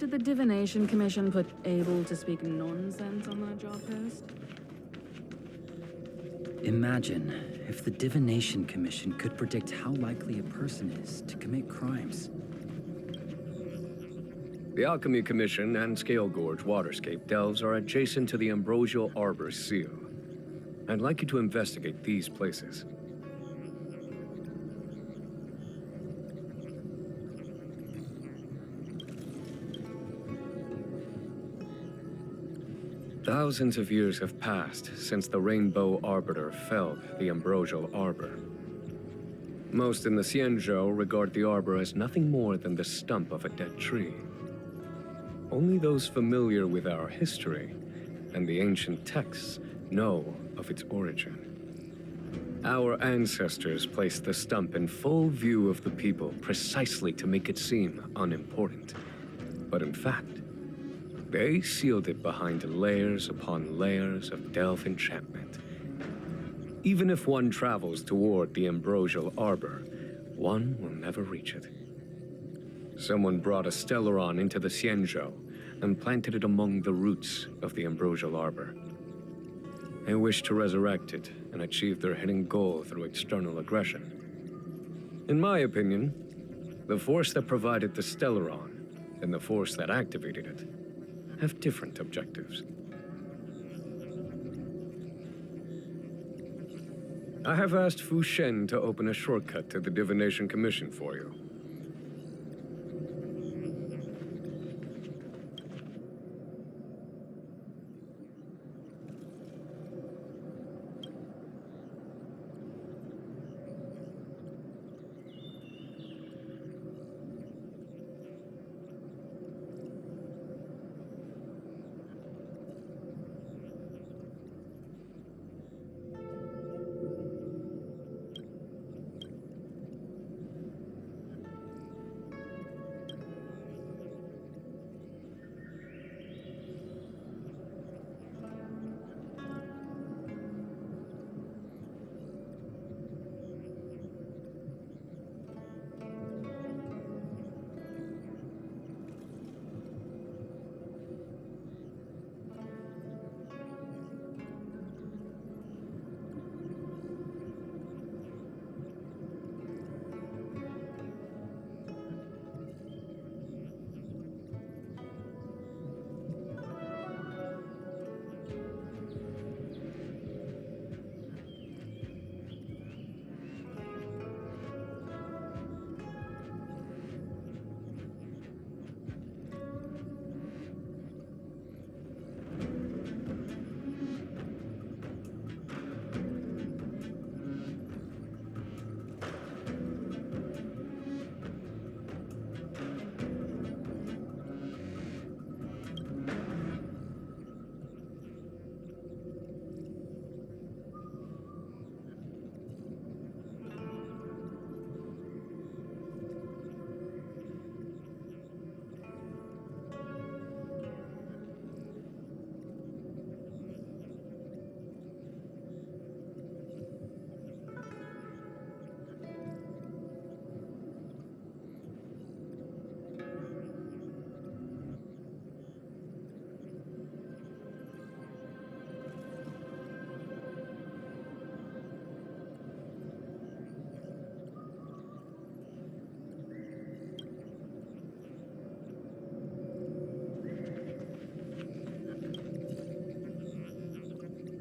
Did the Divination Commission put able to speak nonsense on that job post? Imagine if the Divination Commission could predict how likely a person is to commit crimes. The Alchemy Commission and Scale Gorge Waterscape delves are adjacent to the Ambrosial Arbor Seal. I'd like you to investigate these places. Thousands of years have passed since the Rainbow Arbiter felled the Ambrosial Arbor. Most in the Xianzhou regard the arbor as nothing more than the stump of a dead tree. Only those familiar with our history and the ancient texts know of its origin. Our ancestors placed the stump in full view of the people precisely to make it seem unimportant. But in fact, they sealed it behind layers upon layers of delve enchantment. Even if one travels toward the Ambrosial Arbor, one will never reach it. Someone brought a Stellaron into the Xianzhou and planted it among the roots of the Ambrosial Arbor. They wish to resurrect it and achieve their hidden goal through external aggression. In my opinion, the force that provided the Stellaron and the force that activated it have different objectives. I have asked Fu Shen to open a shortcut to the Divination Commission for you.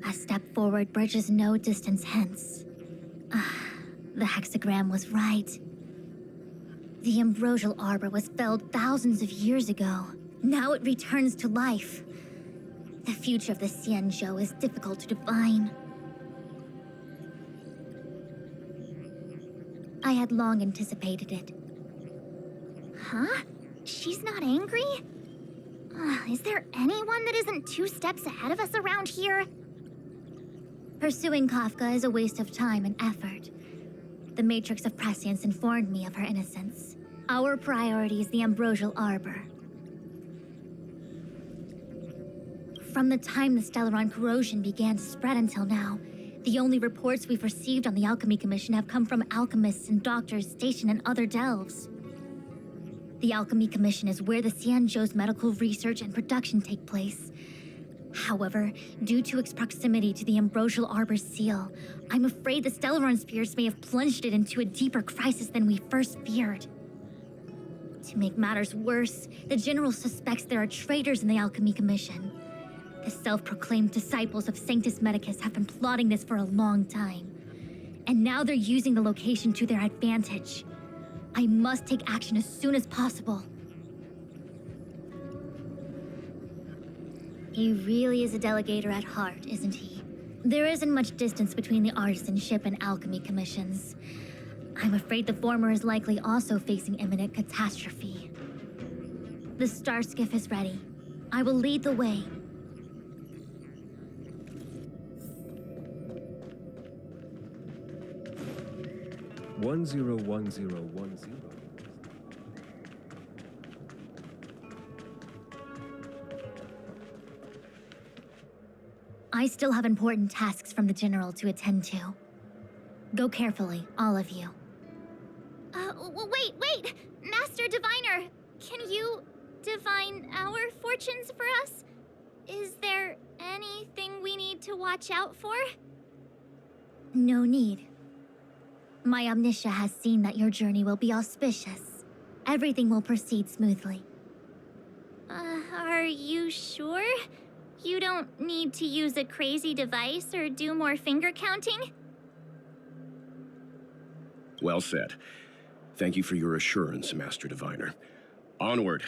A step forward bridges no distance hence. The hexagram was right. The Ambrosial Arbor was felled thousands of years ago. Now it returns to life. The future of the Xianzhou is difficult to define. I had long anticipated it. Huh? She's not angry? Is there anyone that isn't 2 steps ahead of us around here? Pursuing Kafka is a waste of time and effort. The Matrix of Prescience informed me of her innocence. Our priority is the Ambrosial Arbor. From the time the Stellaron corrosion began to spread until now, the only reports we've received on the Alchemy Commission have come from alchemists and doctors stationed in other delves. The Alchemy Commission is where the Xianzhou's medical research and production take place. However, due to its proximity to the Ambrosial Arbor's seal, I'm afraid the Stellaron spheres may have plunged it into a deeper crisis than we first feared. To make matters worse, the General suspects there are traitors in the Alchemy Commission. The self-proclaimed disciples of Sanctus Medicus have been plotting this for a long time. And now they're using the location to their advantage. I must take action as soon as possible. He really is a delegator at heart, isn't he? There isn't much distance between the artisanship and alchemy commissions. I'm afraid the former is likely also facing imminent catastrophe. The star skiff is ready. I will lead the way. One zero 1010. I still have important tasks from the General to attend to. Go carefully, all of you. Wait! Master Diviner! Can you divine our fortunes for us? Is there anything we need to watch out for? No need. My Omniscia has seen that your journey will be auspicious. Everything will proceed smoothly. Are you sure? You don't need to use a crazy device or do more finger counting? Well said. Thank you for your assurance, Master Diviner. Onward.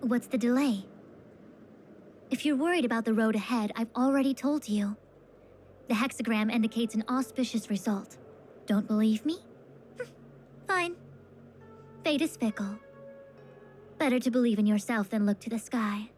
What's the delay? If you're worried about the road ahead, I've already told you. The hexagram indicates an auspicious result. Don't believe me? Fine. Fate is fickle. Better to believe in yourself than look to the sky.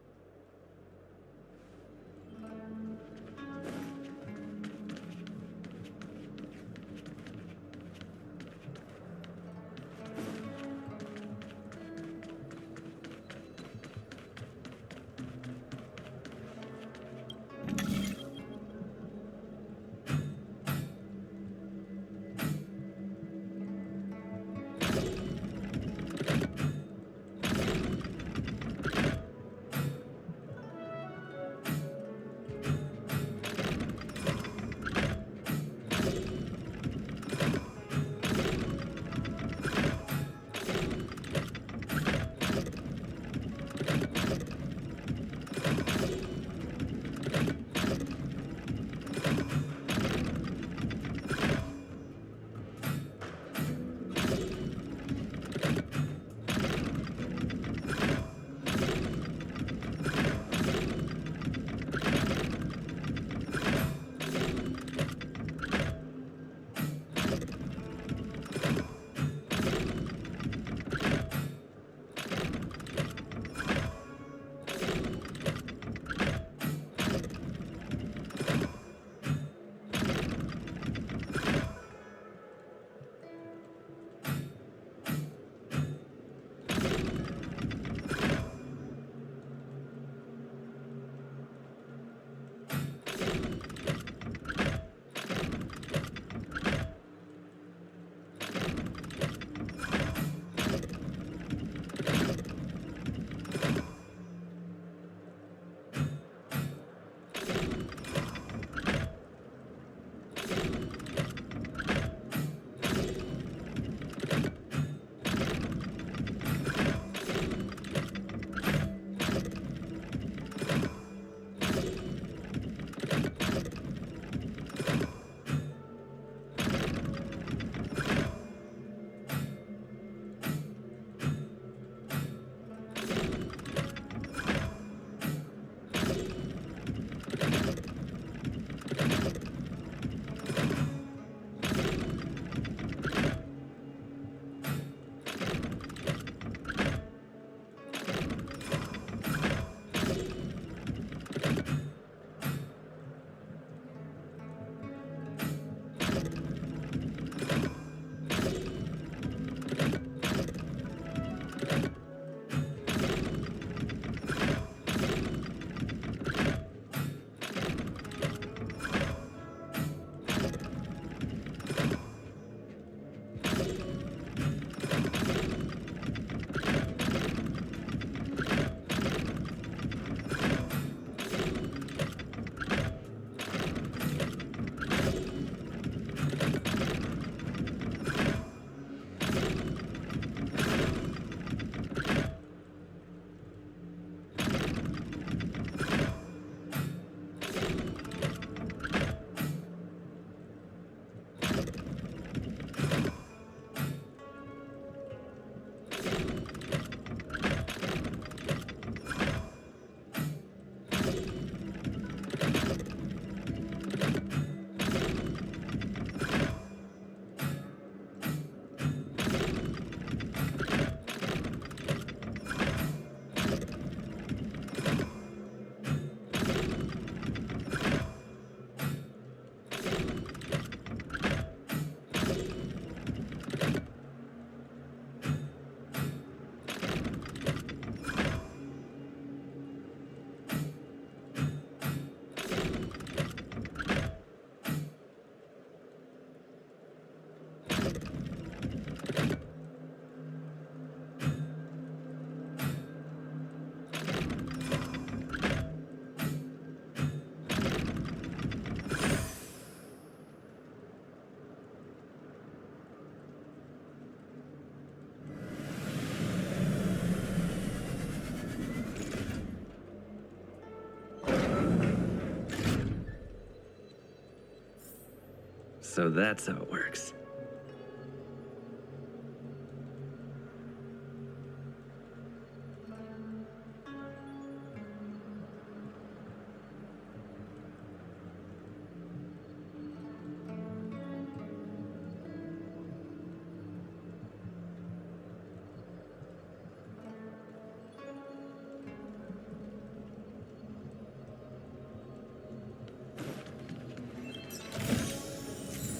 So that's how it works.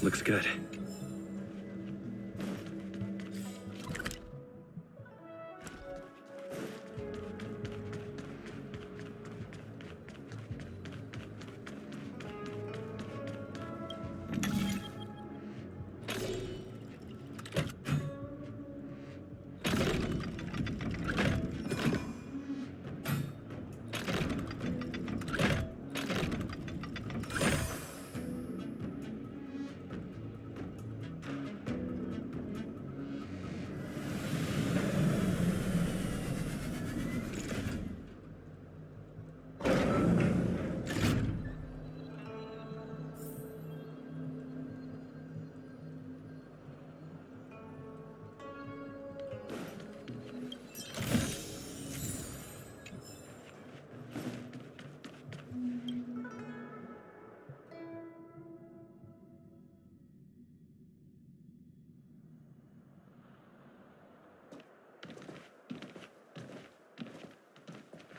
Looks good.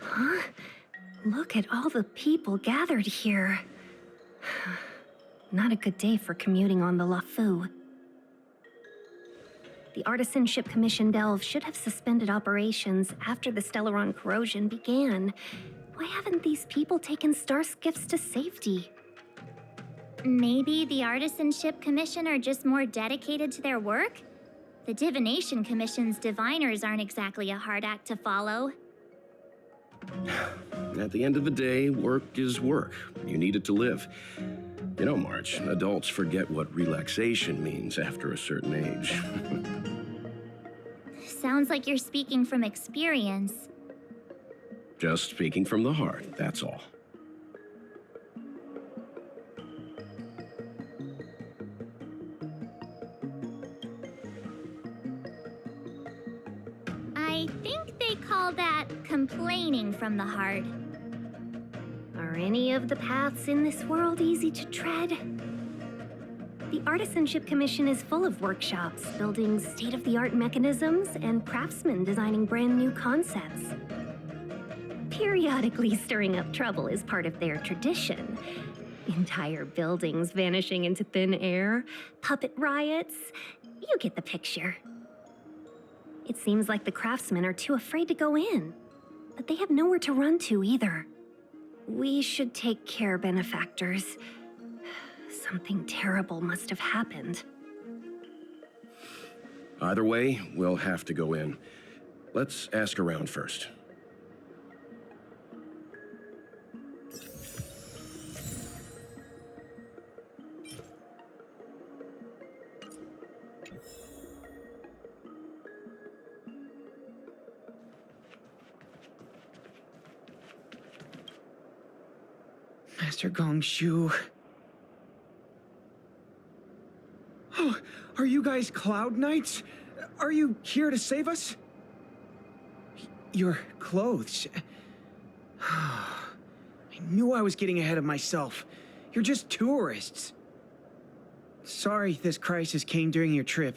Huh? Look at all the people gathered here. Not a good day for commuting on the LaFu. The Artisanship Commission Delve should have suspended operations after the Stellaron corrosion began. Why haven't these people taken star skiffs to safety? Maybe the Artisanship Commission are just more dedicated to their work? The Divination Commission's diviners aren't exactly a hard act to follow. At the end of the day, work is work. You need it to live. You know, March, adults forget what relaxation means after a certain age. Sounds like you're speaking from experience. Just speaking from the heart, that's all. I think they call that complaining from the heart. Are any of the paths in this world easy to tread? The Artisanship Commission is full of workshops, building state-of-the-art mechanisms, and craftsmen designing brand new concepts. Periodically stirring up trouble is part of their tradition. Entire buildings vanishing into thin air, puppet riots. You get the picture. It seems like the craftsmen are too afraid to go in, but they have nowhere to run to either. We should take care, benefactors. Something terrible must have happened. Either way, we'll have to go in. Let's ask around first. Master Gongshu. Oh, are you guys Cloud Knights? Are you here to save us? Your clothes. I knew I was getting ahead of myself. You're just tourists. Sorry this crisis came during your trip.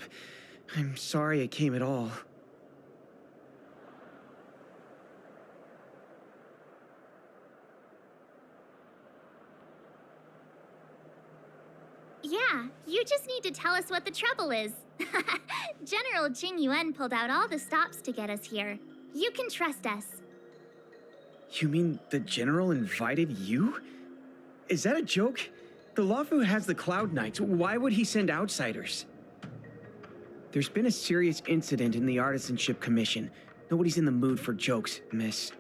I'm sorry it came at all. Yeah, you just need to tell us what the trouble is. General Jing Yuan pulled out all the stops to get us here. You can trust us. You mean the General invited you? Is that a joke? The LaFu has the Cloud Knights. Why would he send outsiders? There's been a serious incident in the Artisanship Commission. Nobody's in the mood for jokes, miss.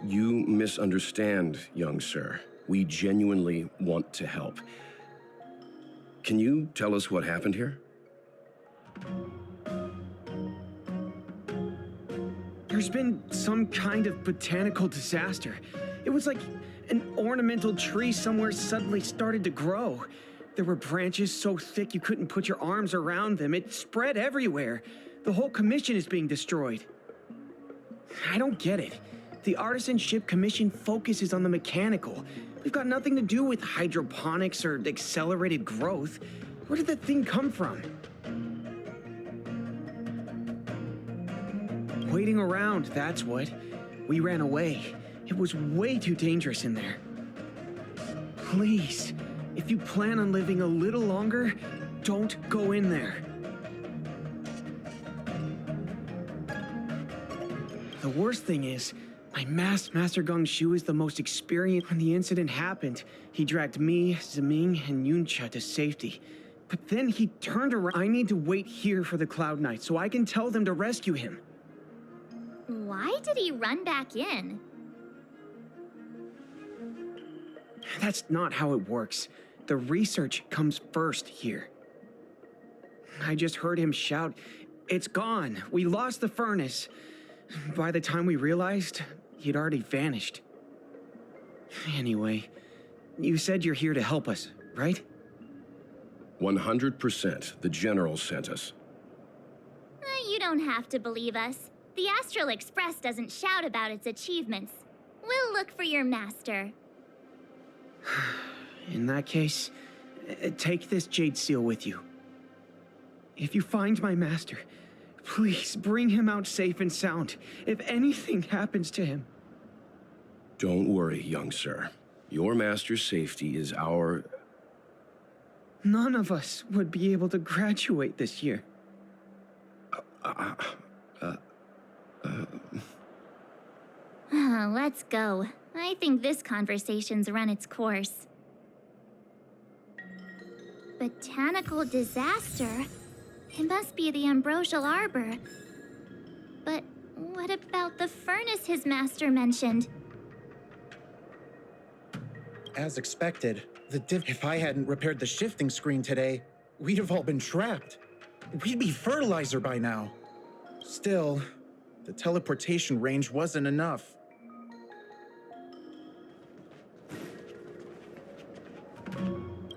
You misunderstand, young sir. We genuinely want to help. Can you tell us what happened here? There's been some kind of botanical disaster. It was like an ornamental tree somewhere suddenly started to grow. There were branches so thick you couldn't put your arms around them. It spread everywhere. The whole commission is being destroyed. I don't get it. The Artisanship Commission focuses on the mechanical. We've got nothing to do with hydroponics or accelerated growth. Where did that thing come from? Waiting around, that's what. We ran away. It was way too dangerous in there. Please, if you plan on living a little longer, don't go in there. The worst thing is, my Master Gong Shu is the most experienced. When the incident happened, he dragged me, Zeming, and Yuncha to safety. But then he turned around. I need to wait here for the Cloud Knight so I can tell them to rescue him. Why did he run back in? That's not how it works. The research comes first here. I just heard him shout, "It's gone! We lost the furnace!" By the time we realized, he'd already vanished. Anyway, you said you're here to help us, right? 100%. The General sent us. You don't have to believe us. The Astral Express doesn't shout about its achievements. We'll look for your master. In that case, take this jade seal with you. If you find my master, please bring him out safe and sound. If anything happens to him. Don't worry, young sir. Your master's safety is our... None of us would be able to graduate this year. Let's go. I think this conversation's run its course. Botanical disaster? It must be the Ambrosial Arbor. But what about the furnace his master mentioned? As expected, if I hadn't repaired the shifting screen today, we'd have all been trapped. We'd be fertilizer by now. Still, the teleportation range wasn't enough.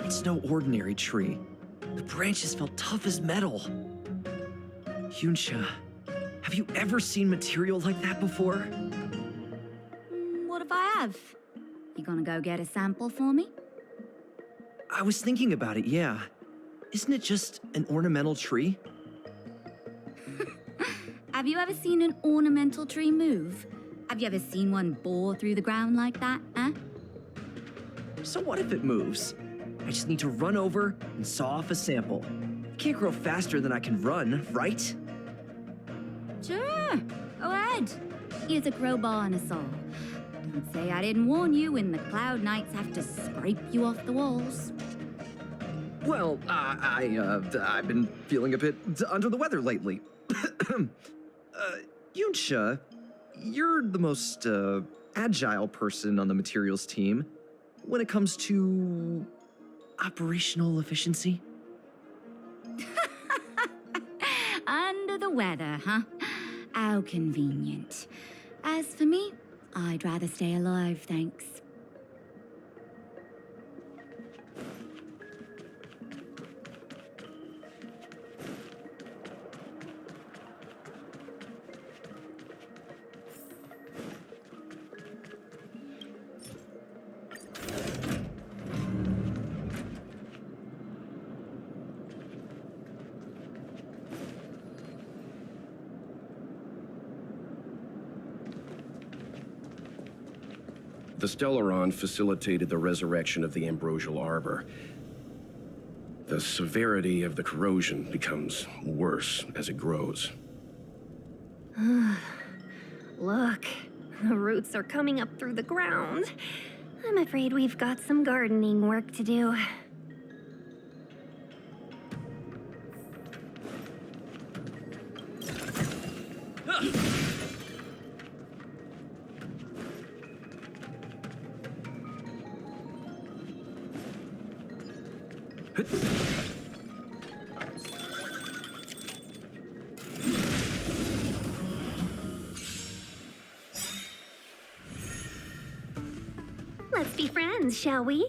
It's no ordinary tree. The branches felt tough as metal. Yunsha, have you ever seen material like that before? What if I have? You gonna go get a sample for me? I was thinking about it, yeah. Isn't it just an ornamental tree? Have you ever seen an ornamental tree move? Have you ever seen one bore through the ground like that, huh? So what if it moves? I just need to run over and saw off a sample. It can't grow faster than I can run, right? Sure, go ahead. Here's a crowbar and a saw. Don't say I didn't warn you when the Cloud Knights have to scrape you off the walls. Well, I've been feeling a bit under the weather lately. Yunsha, you're the most agile person on the materials team when it comes to operational efficiency. Under the weather, huh? How convenient. As for me, I'd rather stay alive, thanks. The Stellaron facilitated the resurrection of the Ambrosial Arbor. The severity of the corrosion becomes worse as it grows. Look, the roots are coming up through the ground. I'm afraid we've got some gardening work to do. Let's be friends, shall we?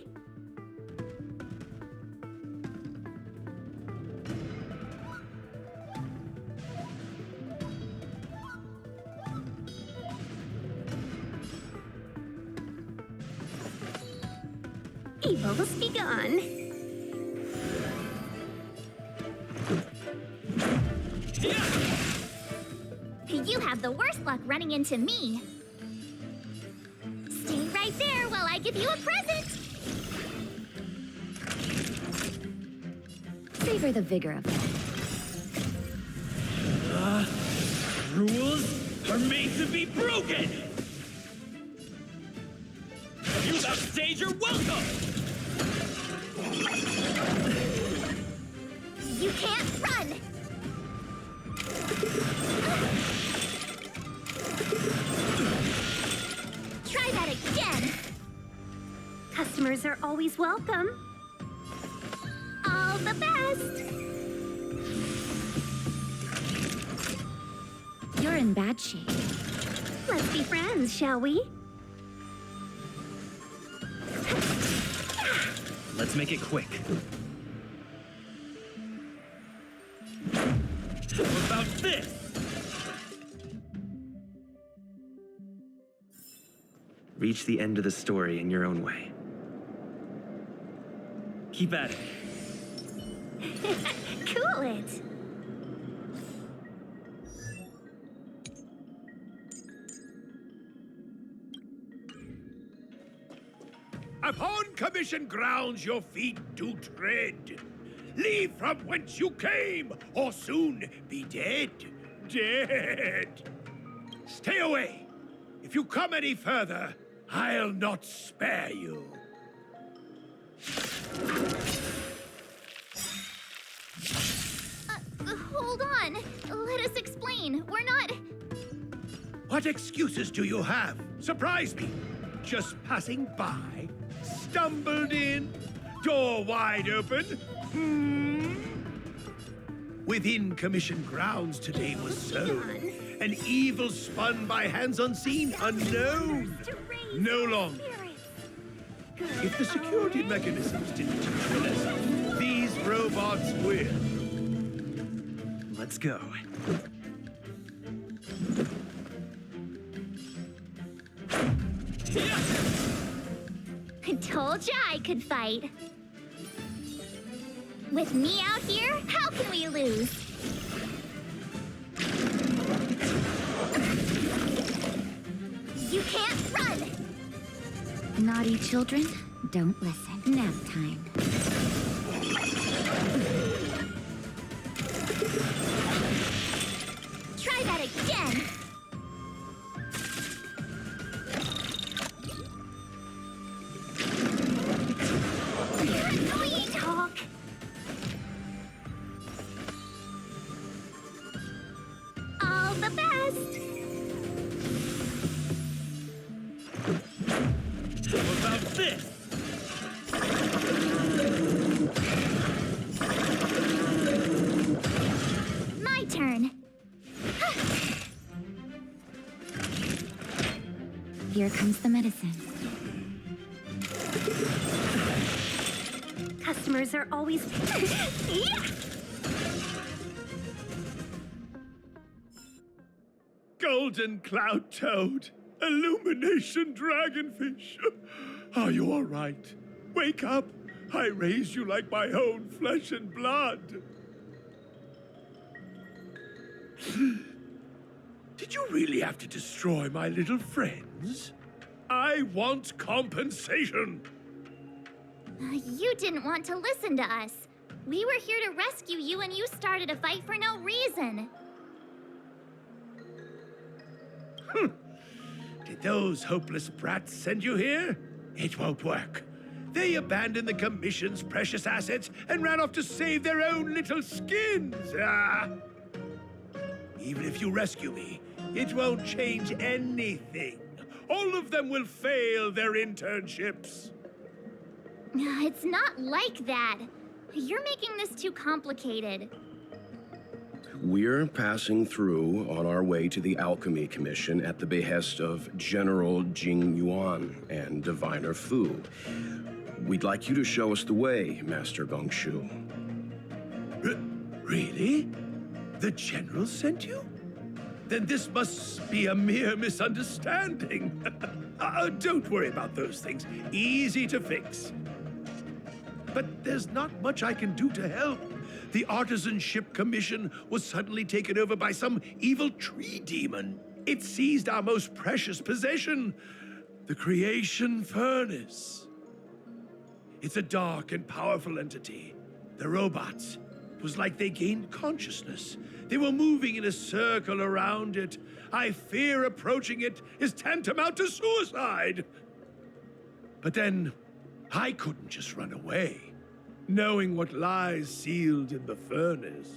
Evils be gone. You have the worst luck running into me. Stay right there while I give you a present. Savor the vigor of it. Rules are made to be broken! You upstage your welcome! You can't run! Try that again! Customers are always welcome. All the best! You're in bad shape. Let's be friends, shall we? Let's make it quick. What about this? Reach the end of the story in your own way. Keep at it. Cool it. Upon commission grounds your feet do tread. Leave from whence you came, or soon be dead. Dead. Stay away. If you come any further, I'll not spare you. Hold on. Let us explain. We're not... What excuses do you have? Surprise me. Just passing by? Stumbled in? Door wide open? Within commission grounds today was sown. An evil spun by hands unseen, unknown. No longer. If the security mechanisms didn't teach a lesson, these robots will. Let's go. Told ya I could fight. With me out here, how can we lose? You can't run! Naughty children, don't listen. Nap time. Try that again! Annoying talk! All the best! What about this? My turn. Here comes the medicine. Customers are always... Yeah! Golden cloud toad. Illumination dragonfish. Are you all right? Wake up. I raised you like my own flesh and blood. Did you really have to destroy my little friends? I want compensation. You didn't want to listen to us. We were here to rescue you and you started a fight for no reason. Did those hopeless brats send you here? It won't work. They abandoned the Commission's precious assets and ran off to save their own little skins. Even if you rescue me, it won't change anything. All of them will fail their internships. It's not like that. You're making this too complicated. We're passing through on our way to the Alchemy Commission at the behest of General Jing Yuan and Diviner Fu. We'd like you to show us the way, Master Gongshu. Really? The General sent you? Then this must be a mere misunderstanding. Don't worry about those things. Easy to fix. but there's not much I can do to help. The Artisanship Commission was suddenly taken over by some evil tree demon. It seized our most precious possession, the creation furnace. It's a dark and powerful entity. The robots, it was like they gained consciousness. They were moving in a circle around it. I fear approaching it is tantamount to suicide. But then, I couldn't just run away, knowing what lies sealed in the furnace.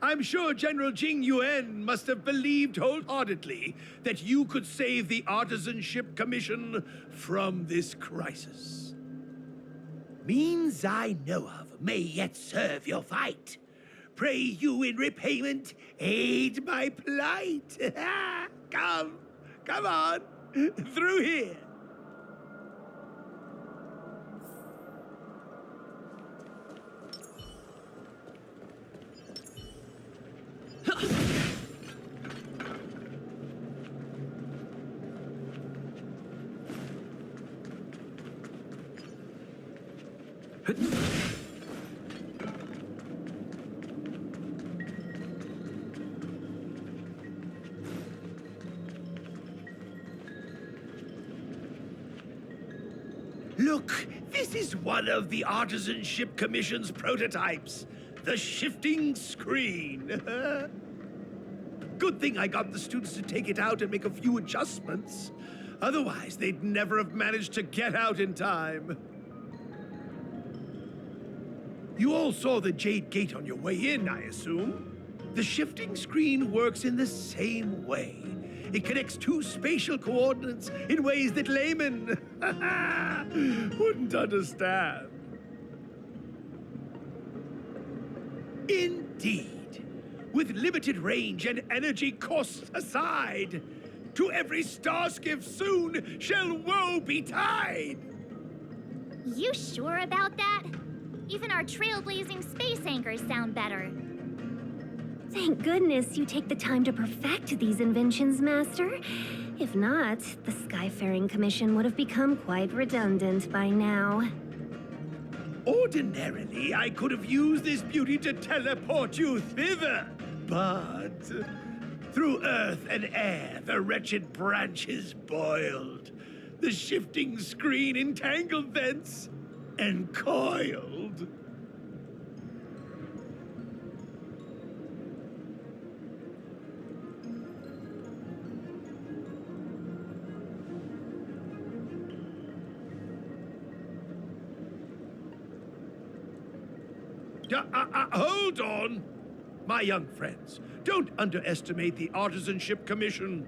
I'm sure General Jing Yuan must have believed wholeheartedly that you could save the Artisanship Commission from this crisis. Means I know of may yet serve your fight. Pray you in repayment aid my plight. Come on, through here. Look, this is one of the Artisanship Commission's prototypes. The shifting screen. Good thing I got the students to take it out and make a few adjustments. Otherwise, they'd never have managed to get out in time. You all saw the Jade Gate on your way in, I assume? The shifting screen works in the same way. It connects two spatial coordinates in ways that laymen wouldn't understand. Indeed. With limited range and energy costs aside, to every starskiff soon shall woe betide! You sure about that? Even our trailblazing space anchors sound better. Thank goodness you take the time to perfect these inventions, Master. If not, the Skyfaring Commission would have become quite redundant by now. Ordinarily, I could have used this beauty to teleport you thither, but through earth and air, the wretched branches boiled. The shifting screen entangled thence and coiled. Hold on! My young friends, don't underestimate the Artisanship Commission.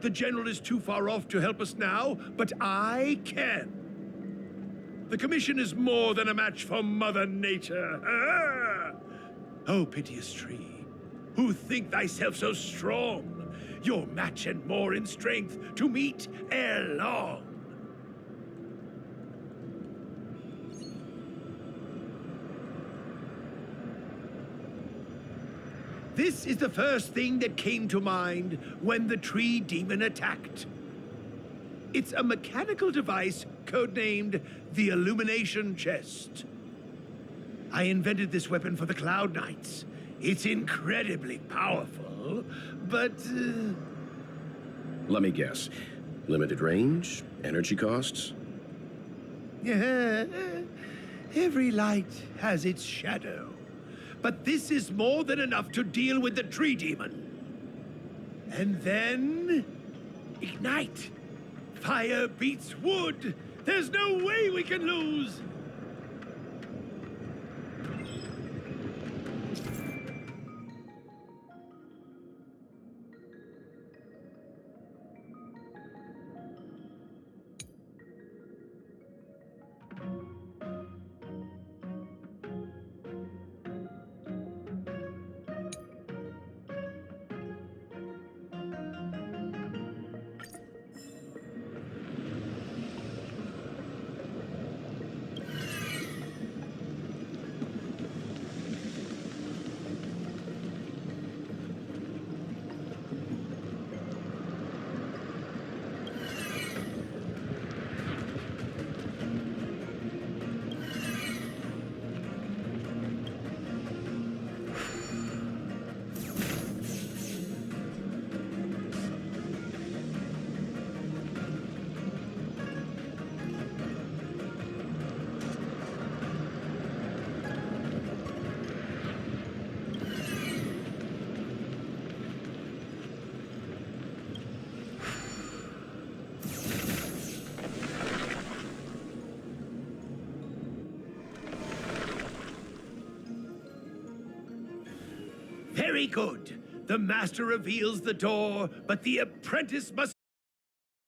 The General is too far off to help us now, but I can. The Commission is more than a match for Mother Nature. Oh, piteous tree, who think thyself so strong, your match and more in strength to meet ere long. This is the first thing that came to mind when the tree demon attacked. It's a mechanical device codenamed the Illumination Chest. I invented this weapon for the Cloud Knights. It's incredibly powerful, but... Let me guess. Limited range? Energy costs? Every light has its shadow. But this is more than enough to deal with the tree demon. And then... ignite! Fire beats wood! There's no way we can lose! Very good. The master reveals the door, but the apprentice must